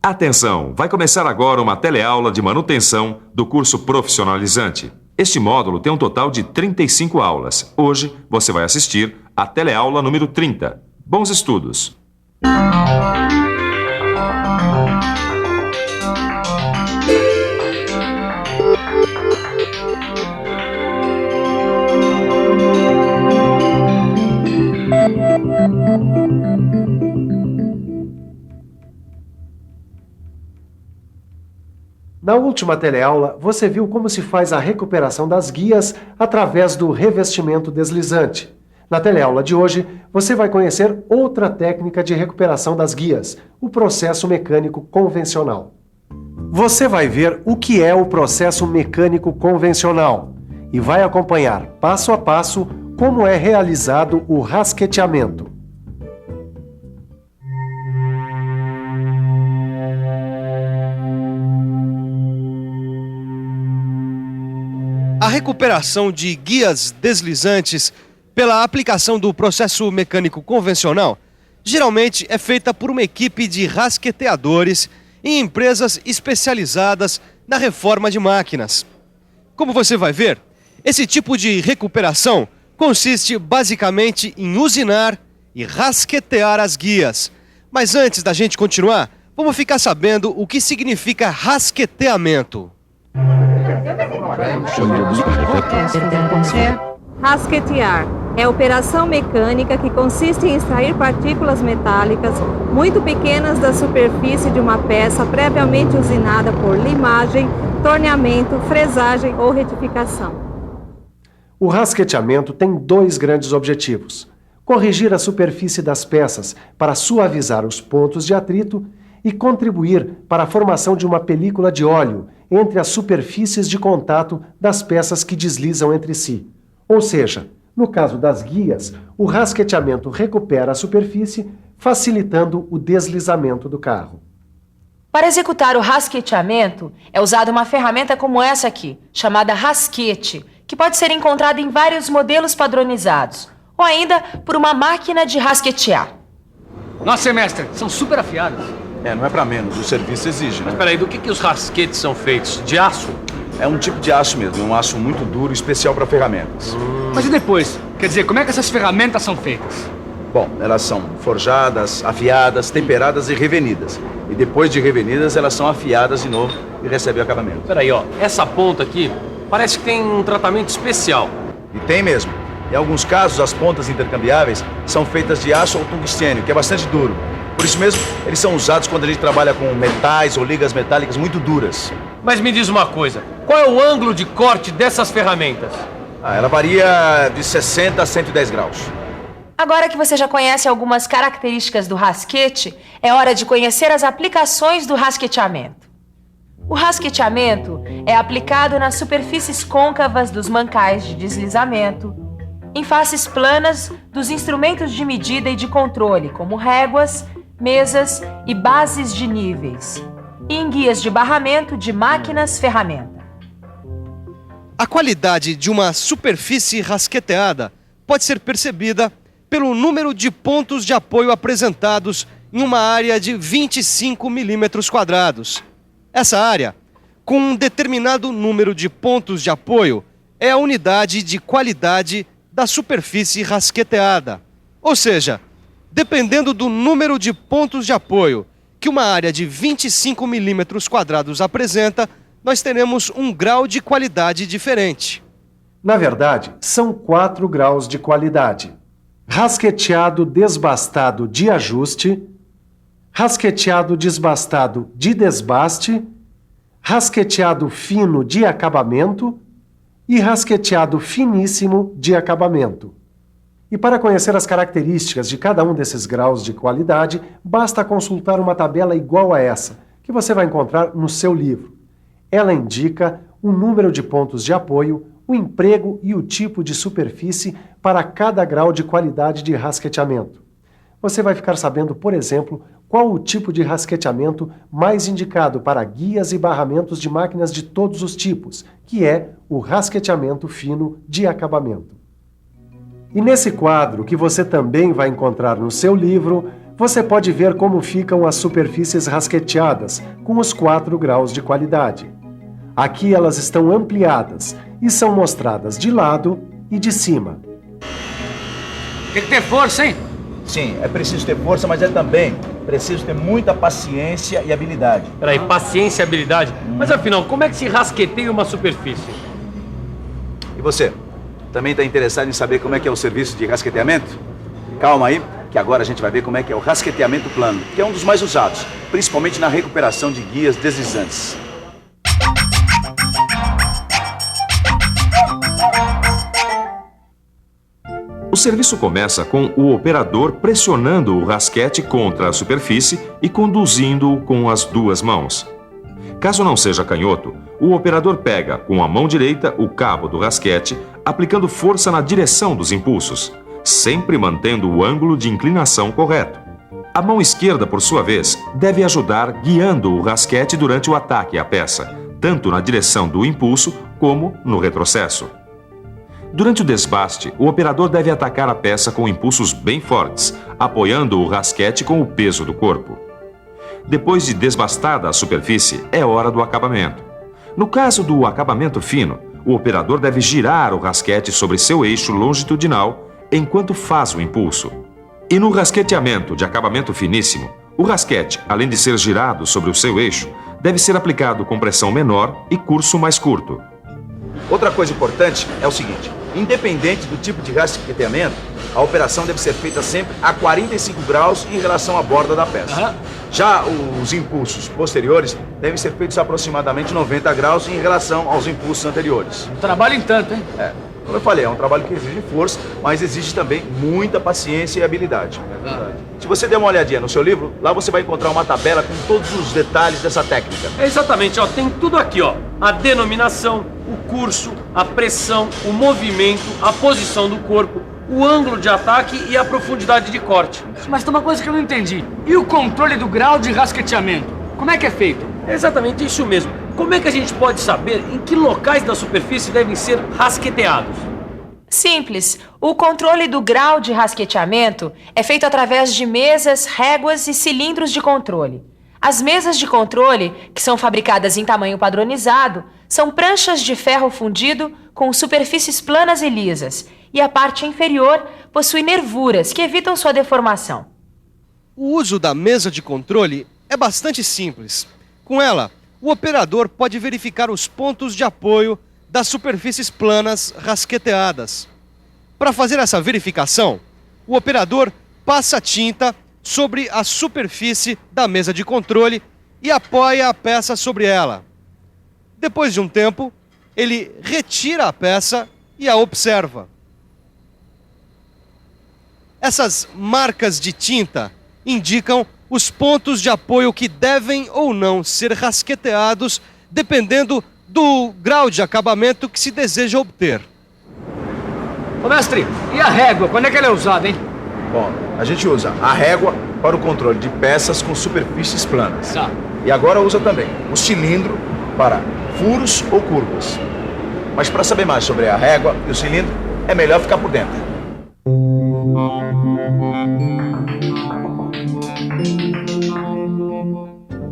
Atenção! Vai começar agora uma teleaula de manutenção do curso profissionalizante. Este módulo tem um total de 35 aulas. Hoje você vai assistir a teleaula número 30. Bons estudos! Na última teleaula, você viu como se faz a recuperação das guias através do revestimento deslizante. Na teleaula de hoje, você vai conhecer outra técnica de recuperação das guias, o processo mecânico convencional. Você vai ver o que é o processo mecânico convencional e vai acompanhar passo a passo como é realizado o rasqueteamento. A recuperação de guias deslizantes pela aplicação do processo mecânico convencional geralmente é feita por uma equipe de rasqueteadores em empresas especializadas na reforma de máquinas. Como você vai ver, esse tipo de recuperação consiste basicamente em usinar e rasquetear as guias. Mas antes da gente continuar, vamos ficar sabendo o que significa rasqueteamento. Rasquetear é a operação mecânica que consiste em extrair partículas metálicas muito pequenas da superfície de uma peça previamente usinada por limagem, torneamento, fresagem ou retificação. O rasqueteamento tem dois grandes objetivos: corrigir a superfície das peças para suavizar os pontos de atrito e contribuir para a formação de uma película de óleo entre as superfícies de contato das peças que deslizam entre si. Ou seja, no caso das guias, o rasqueteamento recupera a superfície, facilitando o deslizamento do carro. Para executar o rasqueteamento, é usada uma ferramenta como essa aqui, chamada rasquete, que pode ser encontrada em vários modelos padronizados, ou ainda por uma máquina de rasquetear. Nossa, semestre, são super afiadas. Não é pra menos, o serviço exige, né? Mas peraí, do que os rasquetes são feitos? De aço? É um tipo de aço mesmo, um aço muito duro, especial para ferramentas. Mas e depois? Quer dizer, como é que essas ferramentas são feitas? Bom, elas são forjadas, afiadas, temperadas e revenidas. E depois de revenidas, elas são afiadas de novo e recebem o acabamento. Peraí, ó, essa ponta aqui parece que tem um tratamento especial. E tem mesmo. Em alguns casos, as pontas intercambiáveis são feitas de aço ou tungstênio, que é bastante duro. Por isso mesmo, eles são usados quando a gente trabalha com metais ou ligas metálicas muito duras. Mas me diz uma coisa, qual é o ângulo de corte dessas ferramentas? Ela varia de 60 a 110 graus. Agora que você já conhece algumas características do rasquete, é hora de conhecer as aplicações do rasqueteamento. O rasqueteamento é aplicado nas superfícies côncavas dos mancais de deslizamento, em faces planas dos instrumentos de medida e de controle, como réguas, mesas e bases de níveis, e em guias de barramento de máquinas-ferramenta. A qualidade de uma superfície rasqueteada pode ser percebida pelo número de pontos de apoio apresentados em uma área de 25 milímetros quadrados. Essa área, com um determinado número de pontos de apoio, é a unidade de qualidade da superfície rasqueteada. Ou seja, dependendo do número de pontos de apoio que uma área de 25 milímetros quadrados apresenta, nós teremos um grau de qualidade diferente. Na verdade, são 4 graus de qualidade: rasqueteado desbastado de ajuste, rasqueteado desbastado de desbaste, rasqueteado fino de acabamento e rasqueteado finíssimo de acabamento. E para conhecer as características de cada um desses graus de qualidade, basta consultar uma tabela igual a essa, que você vai encontrar no seu livro. Ela indica o número de pontos de apoio, o emprego e o tipo de superfície para cada grau de qualidade de rasqueteamento. Você vai ficar sabendo, por exemplo, qual o tipo de rasqueteamento mais indicado para guias e barramentos de máquinas de todos os tipos, que é o rasqueteamento fino de acabamento. E nesse quadro, que você também vai encontrar no seu livro, Você pode ver como ficam as superfícies rasqueteadas com os 4 graus de qualidade. Aqui elas estão ampliadas e são mostradas de lado e de cima. Tem que ter força, hein? Sim, é preciso ter força, mas é também preciso ter muita paciência e habilidade. Peraí, paciência e habilidade. Mas afinal, como é que se rasqueteia uma superfície? E você? Também está interessado em saber como é que é o serviço de rasqueteamento? Calma aí, que agora a gente vai ver como é que é o rasqueteamento plano, que é um dos mais usados, principalmente na recuperação de guias deslizantes. O serviço começa com o operador pressionando o rasquete contra a superfície e conduzindo-o com as 2 mãos. Caso não seja canhoto, o operador pega com a mão direita o cabo do rasquete, aplicando força na direção dos impulsos, sempre mantendo o ângulo de inclinação correto. A mão esquerda, por sua vez, deve ajudar guiando o rasquete durante o ataque à peça, tanto na direção do impulso como no retrocesso. Durante o desbaste, o operador deve atacar a peça com impulsos bem fortes, apoiando o rasquete com o peso do corpo. Depois de desbastada a superfície, é hora do acabamento. No caso do acabamento fino, o operador deve girar o rasquete sobre seu eixo longitudinal enquanto faz o impulso. E no rasqueteamento de acabamento finíssimo, o rasquete, além de ser girado sobre o seu eixo, deve ser aplicado com pressão menor e curso mais curto. Outra coisa importante é o seguinte: independente do tipo de rasqueteamento, a operação deve ser feita sempre a 45 graus em relação à borda da peça. Já os impulsos posteriores devem ser feitos a aproximadamente 90 graus em relação aos impulsos anteriores. Trabalho em tanto, hein? Como eu falei, é um trabalho que exige força, mas exige também muita paciência e habilidade. Se você der uma olhadinha no seu livro, lá você vai encontrar uma tabela com todos os detalhes dessa técnica. Exatamente, ó, tem tudo aqui, ó. A denominação, o curso, a pressão, o movimento, a posição do corpo, o ângulo de ataque e a profundidade de corte. Mas tem uma coisa que eu não entendi. E o controle do grau de rasqueteamento? Como é que é feito? É exatamente isso mesmo. Como é que a gente pode saber em que locais da superfície devem ser rasqueteados? Simples. O controle do grau de rasqueteamento é feito através de mesas, réguas e cilindros de controle. As mesas de controle, que são fabricadas em tamanho padronizado, são pranchas de ferro fundido com superfícies planas e lisas, e a parte inferior possui nervuras que evitam sua deformação. O uso da mesa de controle é bastante simples. Com ela, o operador pode verificar os pontos de apoio das superfícies planas rasqueteadas. Para fazer essa verificação, o operador passa tinta sobre a superfície da mesa de controle e apoia a peça sobre ela. Depois de um tempo, ele retira a peça e a observa. Essas marcas de tinta indicam os pontos de apoio que devem ou não ser rasqueteados, dependendo do grau de acabamento que se deseja obter. Ô mestre, e a régua? Quando é que ela é usada, hein? Bom, a gente usa a régua para o controle de peças com superfícies planas. Tá. E agora usa também o cilindro para furos ou curvas. Mas para saber mais sobre a régua e o cilindro, é melhor ficar por dentro.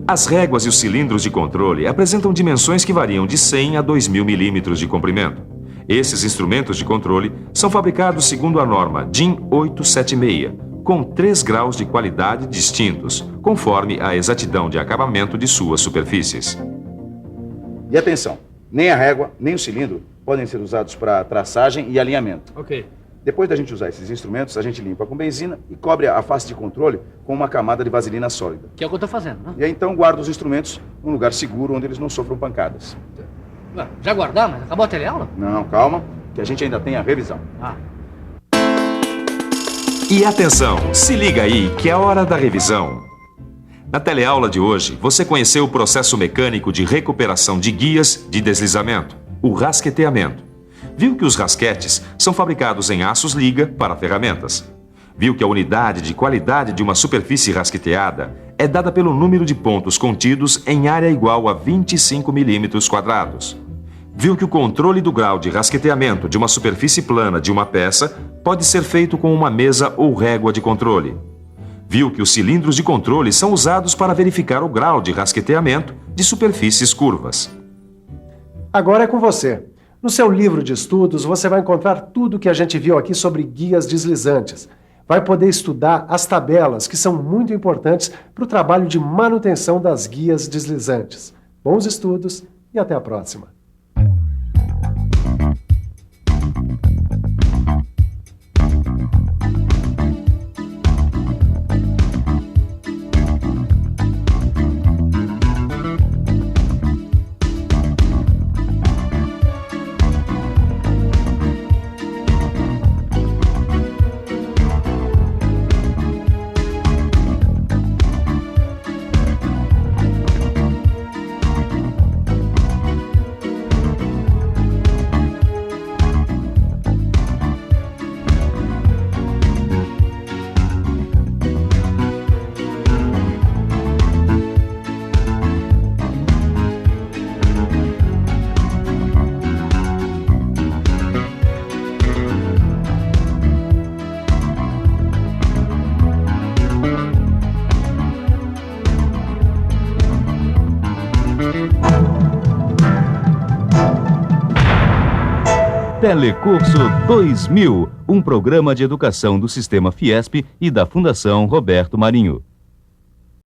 As réguas e os cilindros de controle apresentam dimensões que variam de 100 a 2.000 milímetros de comprimento. Esses instrumentos de controle são fabricados segundo a norma DIN 876, com 3 graus de qualidade distintos, conforme a exatidão de acabamento de suas superfícies. E atenção, nem a régua, nem o cilindro podem ser usados para traçagem e alinhamento. Ok. Depois da gente usar esses instrumentos, a gente limpa com benzina e cobre a face de controle com uma camada de vaselina sólida. Que é o que eu tô fazendo, né? E aí então guarda os instrumentos num lugar seguro onde eles não sofram pancadas. Ué, já guardar, mas acabou a teleaula? Não, calma, que a gente ainda tem a revisão. E atenção, se liga aí que é hora da revisão. Na teleaula de hoje, você conheceu o processo mecânico de recuperação de guias de deslizamento, o rasqueteamento. Viu que os rasquetes são fabricados em aços liga para ferramentas. Viu que a unidade de qualidade de uma superfície rasqueteada é dada pelo número de pontos contidos em área igual a 25 milímetros quadrados. Viu que o controle do grau de rasqueteamento de uma superfície plana de uma peça pode ser feito com uma mesa ou régua de controle. viu que os cilindros de controle são usados para verificar o grau de rasqueteamento de superfícies curvas. Agora é com você. No seu livro de estudos, você vai encontrar tudo que a gente viu aqui sobre guias deslizantes. Vai poder estudar as tabelas, que são muito importantes para o trabalho de manutenção das guias deslizantes. Bons estudos e até a próxima. Telecurso 2000, um programa de educação do Sistema Fiesp e da Fundação Roberto Marinho.